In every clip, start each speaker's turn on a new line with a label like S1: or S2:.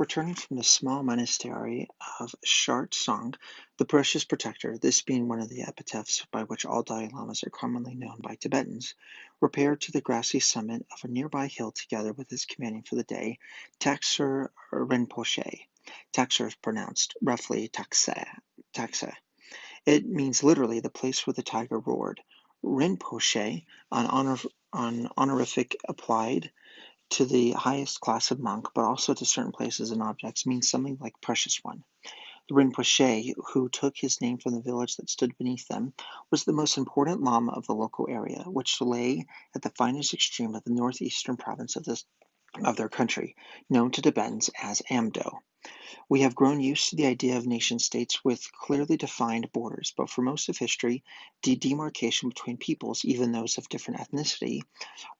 S1: Returning from the small monastery of Shartsong, the precious protector, this being one of the epithets by which all Dalai Lamas are commonly known by Tibetans, repaired to the grassy summit of a nearby hill together with his companion for the day, Taksur Rinpoche. Taksur is pronounced roughly Taxa. It means literally the place where the tiger roared. Rinpoche, an honorific applied to the highest class of monk, but also to certain places and objects, means something like precious one. The Rinpoche, who took his name from the village that stood beneath them, was the most important Lama of the local area, which lay at the finest extreme of the northeastern province of their country, known to Tibetans as Amdo. We have grown used to the idea of nation-states with clearly defined borders, but for most of history, the demarcation between peoples, even those of different ethnicity,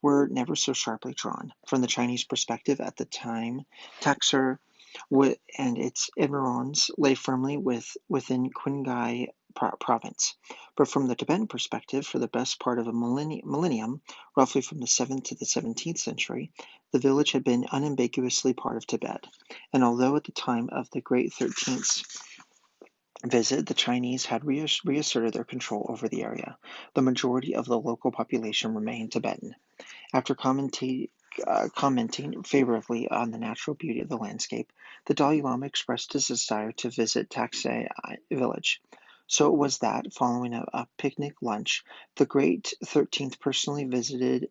S1: were never so sharply drawn. From the Chinese perspective at the time, Taxur and its environs lay firmly within Qinghai province. But from the Tibetan perspective, for the best part of a millennium, roughly from the 7th to the 17th century, the village had been unambiguously part of Tibet. And although at the time of the Great 13th visit, the Chinese had reasserted their control over the area, the majority of the local population remained Tibetan. After commenting favorably on the natural beauty of the landscape, the Dalai Lama expressed his desire to visit Taksay village. So it was that, following a picnic lunch, the Great 13th personally visited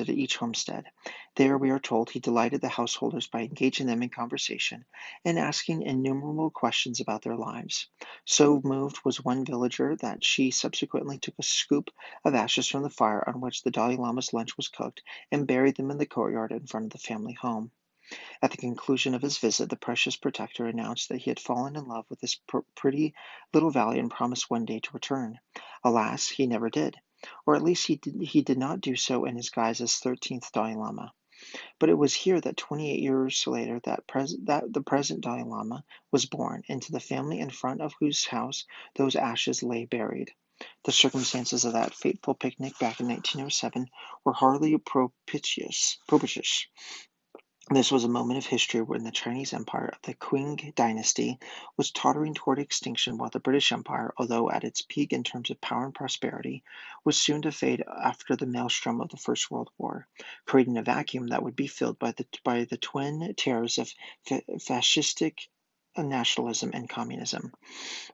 S1: each homestead. There, we are told, he delighted the householders by engaging them in conversation and asking innumerable questions about their lives. So moved was one villager that she subsequently took a scoop of ashes from the fire on which the Dalai Lama's lunch was cooked and buried them in the courtyard in front of the family home. At the conclusion of his visit, the precious protector announced that he had fallen in love with this pretty little valley and promised one day to return. Alas, he never did, or at least he did not do so in his guise as 13th Dalai Lama. But it was here that 28 years later that the present Dalai Lama was born, into the family in front of whose house those ashes lay buried. The circumstances of that fateful picnic back in 1907 were hardly propitious. This was a moment of history when the Chinese Empire of the Qing dynasty was tottering toward extinction, while the British Empire, although at its peak in terms of power and prosperity, was soon to fade after the maelstrom of the First World War, creating a vacuum that would be filled by the twin terrors of fascistic nationalism and communism.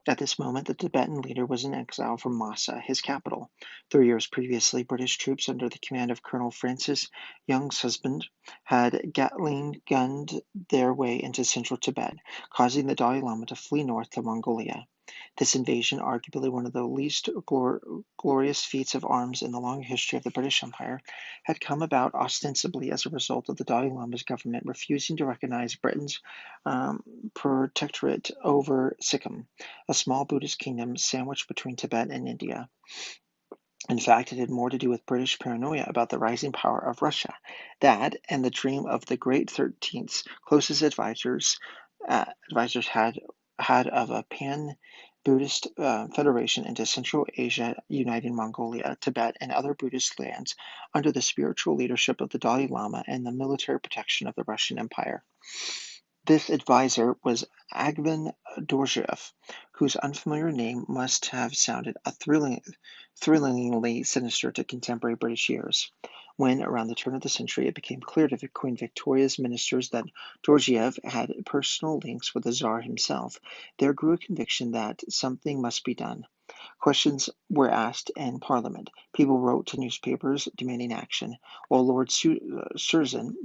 S1: At this moment, the Tibetan leader was in exile from Lhasa, his capital. 3 years previously, British troops under the command of Colonel Francis Young's husband had Gatling gunned their way into central Tibet, causing the Dalai Lama to flee north to Mongolia. This invasion, arguably one of the least glorious feats of arms in the long history of the British Empire, had come about ostensibly as a result of the Dalai Lama's government refusing to recognize Britain's protectorate over Sikkim, a small Buddhist kingdom sandwiched between Tibet and India. In fact, it had more to do with British paranoia about the rising power of Russia. That, and the dream of the Great 13th's closest advisors had of a pan-Buddhist federation into Central Asia, uniting Mongolia, Tibet, and other Buddhist lands under the spiritual leadership of the Dalai Lama and the military protection of the Russian Empire. This advisor was Agvan Dorjiev, whose unfamiliar name must have sounded thrillingly sinister to contemporary British ears. When, around the turn of the century, it became clear to Queen Victoria's ministers that Dorjiev had personal links with the Tsar himself, there grew a conviction that something must be done. Questions were asked in Parliament. People wrote to newspapers demanding action, while Lord Curzon,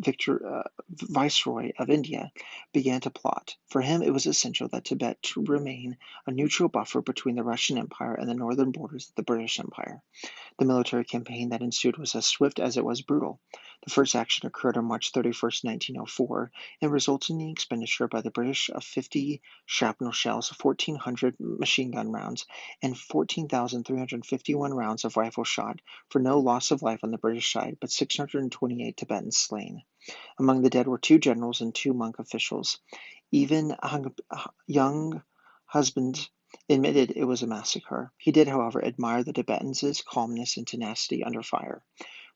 S1: Viceroy of India, began to plot. For him, it was essential that Tibet remain a neutral buffer between the Russian Empire and the northern borders of the British Empire. The military campaign that ensued was as swift as it was brutal. The first action occurred on March 31st, 1904, and resulted in the expenditure by the British of 50 shrapnel shells, 1,400 machine gun rounds, and 14,351 rounds of rifle shot, for no loss of life on the British side, but 628 Tibetans slain. Among the dead were 2 generals and 2 monk officials. Even young husband admitted it was a massacre. He did, however, admire the Tibetans' calmness and tenacity under fire.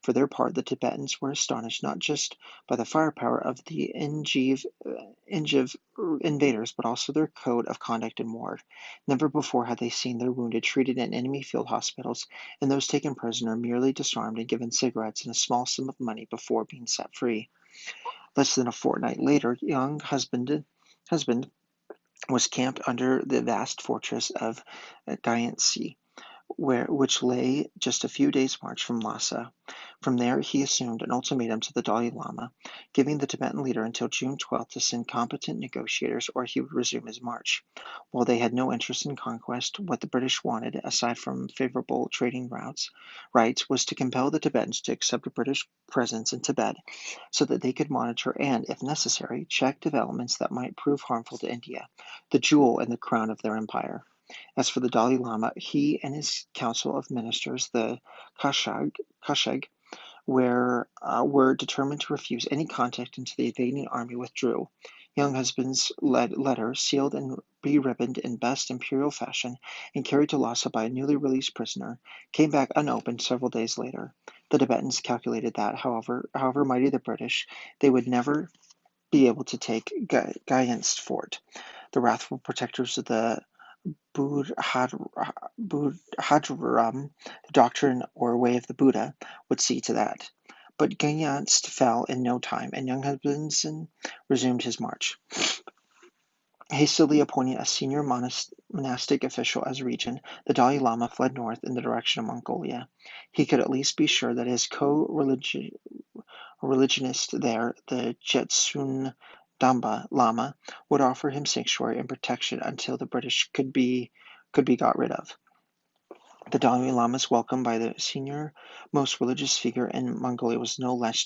S1: For their part, the Tibetans were astonished not just by the firepower of the invaders, but also their code of conduct in war. Never before had they seen their wounded treated in enemy field hospitals, and those taken prisoner merely disarmed and given cigarettes and a small sum of money before being set free. Less than a fortnight later, young husband was camped under the vast fortress of Gyantsy, which lay just a few days' march from Lhasa. From there, he assumed an ultimatum to the Dalai Lama, giving the Tibetan leader until June 12th to send competent negotiators or he would resume his march. While they had no interest in conquest, what the British wanted, aside from favorable trading rights, was to compel the Tibetans to accept a British presence in Tibet so that they could monitor and, if necessary, check developments that might prove harmful to India, the jewel in the crown of their empire. As for the Dalai Lama, he and his council of ministers, the Kashag, were determined to refuse any contact until the invading army withdrew. Young husband's letter, sealed and be-ribboned in best imperial fashion and carried to Lhasa by a newly released prisoner, came back unopened several days later. The Tibetans calculated that, however mighty the British, they would never be able to take Gyants's fort. The wrathful protectors of the Buddhadharam, the doctrine or way of the Buddha, would see to that. But Gyanst fell in no time, and young Husbandson resumed his march. Hastily appointing a senior monastic official as regent, the Dalai Lama fled north in the direction of Mongolia. He could at least be sure that his co-religionist there, the Jetsun Damba Lama, would offer him sanctuary and protection until the British could be got rid of. The Dalai Lama's welcome by the senior, most religious figure in Mongolia was less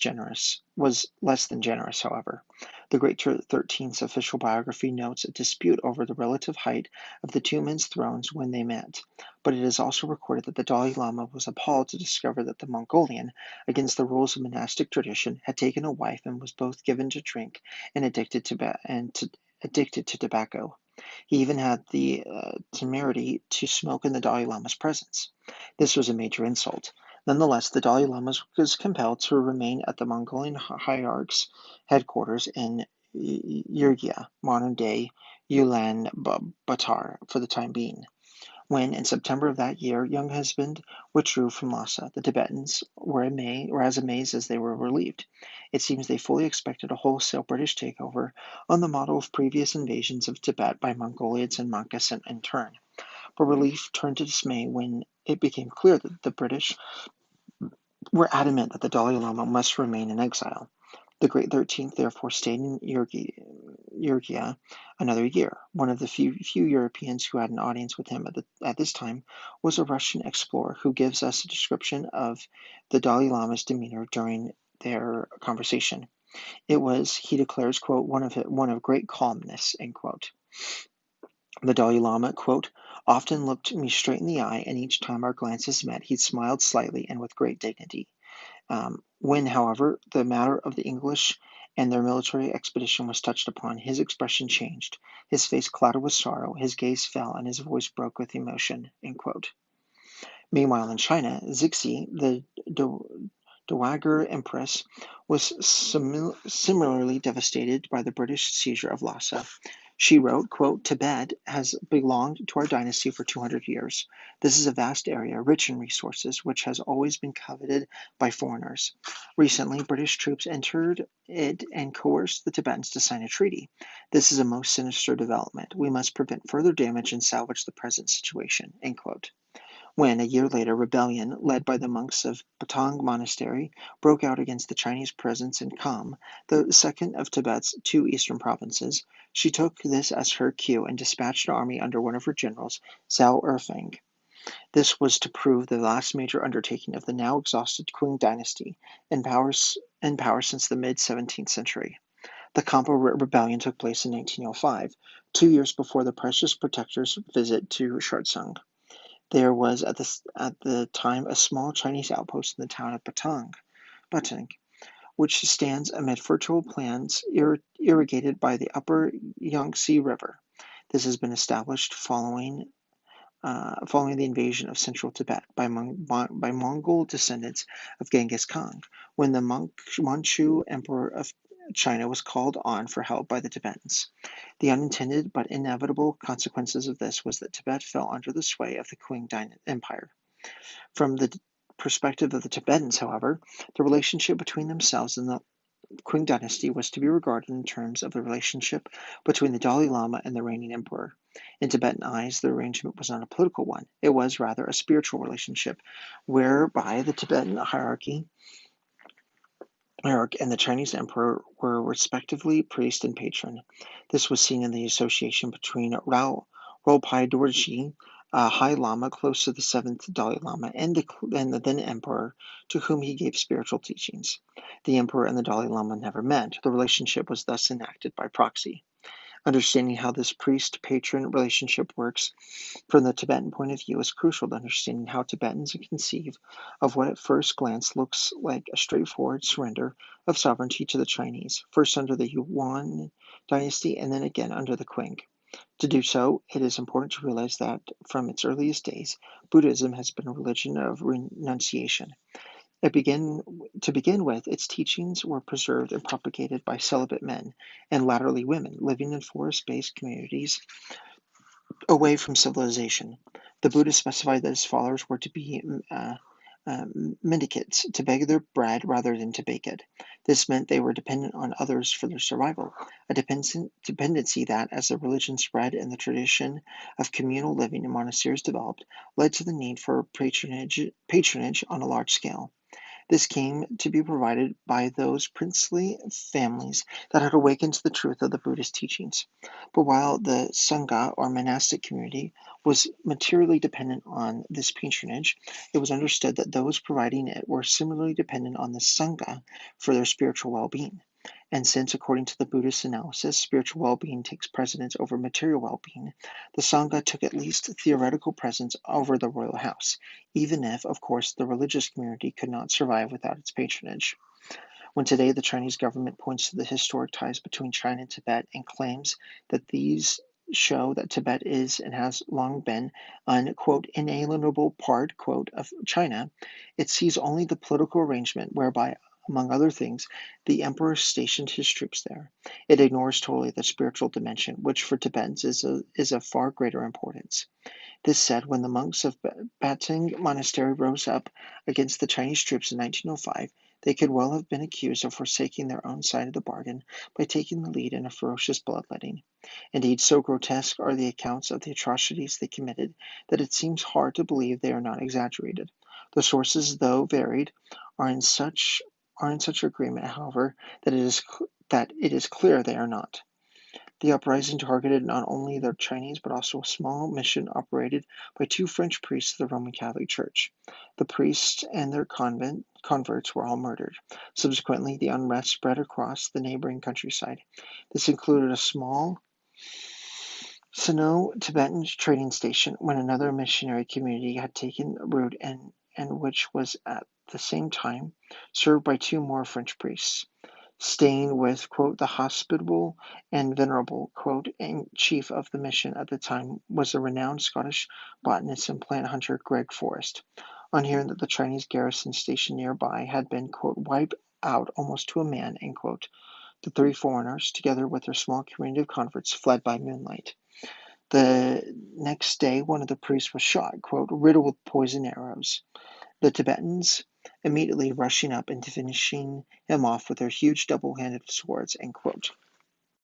S1: than generous, however. The great 13th's official biography notes a dispute over the relative height of the two men's thrones when they met, but it is also recorded that the Dalai Lama was appalled to discover that the Mongolian, against the rules of monastic tradition, had taken a wife and was both given to drink and addicted to tobacco. He even had the temerity to smoke in the Dalai Lama's presence. This was a major insult. Nonetheless, the Dalai Lama was compelled to remain at the Mongolian hierarch's headquarters in Yurgia, modern-day Ulaanbaatar, for the time being. When, in September of that year, young husband withdrew from Lhasa, the Tibetans were as amazed as they were relieved. It seems they fully expected a wholesale British takeover on the model of previous invasions of Tibet by Mongolians and Mongols in turn. But relief turned to dismay when it became clear that the British were adamant that the Dalai Lama must remain in exile. The Great 13th therefore stayed in Yurgia another year. One of the few Europeans who had an audience with him at this time was a Russian explorer who gives us a description of the Dalai Lama's demeanor during their conversation. It was, he declares, quote, one of great calmness, end quote. The Dalai Lama, quote, often looked me straight in the eye, and each time our glances met, he smiled slightly and with great dignity. When, however, the matter of the English and their military expedition was touched upon, his expression changed. His face clouded with sorrow, his gaze fell, and his voice broke with emotion. End quote. Meanwhile, in China, Zixi, the Dowager Empress, was similarly devastated by the British seizure of Lhasa. She wrote, quote, Tibet has belonged to our dynasty for 200 years. This is a vast area, rich in resources, which has always been coveted by foreigners. Recently, British troops entered it and coerced the Tibetans to sign a treaty. This is a most sinister development. We must prevent further damage and salvage the present situation, end quote. When, a year later, rebellion, led by the monks of Batang Monastery, broke out against the Chinese presence in Kham, the second of Tibet's two eastern provinces, she took this as her cue and dispatched an army under one of her generals, Zhao Erfeng. This was to prove the last major undertaking of the now exhausted Qing dynasty, in power since the mid-17th century. The Khampa rebellion took place in 1905, 2 years before the precious protector's visit to Shartsung. There was at the time a small Chinese outpost in the town of Batang, which stands amid fertile plains irrigated by the upper Yangtze River. This has been established following the invasion of central Tibet by Mongol descendants of Genghis Khan, when the Manchu Emperor of China was called on for help by the Tibetans. The unintended but inevitable consequences of this was that Tibet fell under the sway of the Qing Empire. From the perspective of the Tibetans, however, the relationship between themselves and the Qing dynasty was to be regarded in terms of the relationship between the Dalai Lama and the reigning emperor. In Tibetan eyes, the arrangement was not a political one. It was rather a spiritual relationship, whereby the Tibetan hierarch and the Chinese emperor were respectively priest and patron. This was seen in the association between Ronpai Dorji, a High Lama close to the seventh Dalai Lama, and the then emperor, to whom he gave spiritual teachings. The emperor and the Dalai Lama never met. The relationship was thus enacted by proxy. Understanding how this priest-patron relationship works from the Tibetan point of view is crucial to understanding how Tibetans conceive of what at first glance looks like a straightforward surrender of sovereignty to the Chinese, first under the Yuan dynasty and then again under the Qing. To do so, it is important to realize that from its earliest days, Buddhism has been a religion of renunciation. To begin with, its teachings were preserved and propagated by celibate men, and latterly women, living in forest-based communities away from civilization. The Buddha specified that his followers were to be mendicants, to beg their bread rather than to bake it. This meant they were dependent on others for their survival, a dependency that, as the religion spread and the tradition of communal living in monasteries developed, led to the need for patronage on a large scale. This came to be provided by those princely families that had awakened to the truth of the Buddhist teachings. But while the Sangha, or monastic community, was materially dependent on this patronage, it was understood that those providing it were similarly dependent on the Sangha for their spiritual well-being. And since, according to the Buddhist analysis, spiritual well-being takes precedence over material well-being, the Sangha took at least theoretical precedence over the royal house, even if, of course, the religious community could not survive without its patronage. When today the Chinese government points to the historic ties between China and Tibet and claims that these show that Tibet is and has long been an, quote, inalienable part, quote, of China, it sees only the political arrangement whereby, among other things, the emperor stationed his troops there. It ignores totally the spiritual dimension, which for Tibetans is of far greater importance. This said, when the monks of Batung Monastery rose up against the Chinese troops in 1905, they could well have been accused of forsaking their own side of the bargain by taking the lead in a ferocious bloodletting. Indeed, so grotesque are the accounts of the atrocities they committed that it seems hard to believe they are not exaggerated. The sources, though varied, are in such agreement, however, that it is clear they are not. The uprising targeted not only the Chinese but also a small mission operated by two French priests of the Roman Catholic Church. The priests and their converts were all murdered. Subsequently, the unrest spread across the neighboring countryside. This included a small Sino-Tibetan trading station when another missionary community had taken root and which was at the same time served by two more French priests. Staying with, quote, the hospitable and venerable, quote, and chief of the mission at the time was the renowned Scottish botanist and plant hunter Greg Forrest. On hearing that the Chinese garrison station nearby had been, quote, wiped out almost to a man, end quote, the three foreigners, together with their small community of converts, fled by moonlight. The next day, one of the priests was shot, quote, riddled with poisoned arrows. The Tibetans immediately rushing up and finishing him off with their huge double-handed swords, end quote.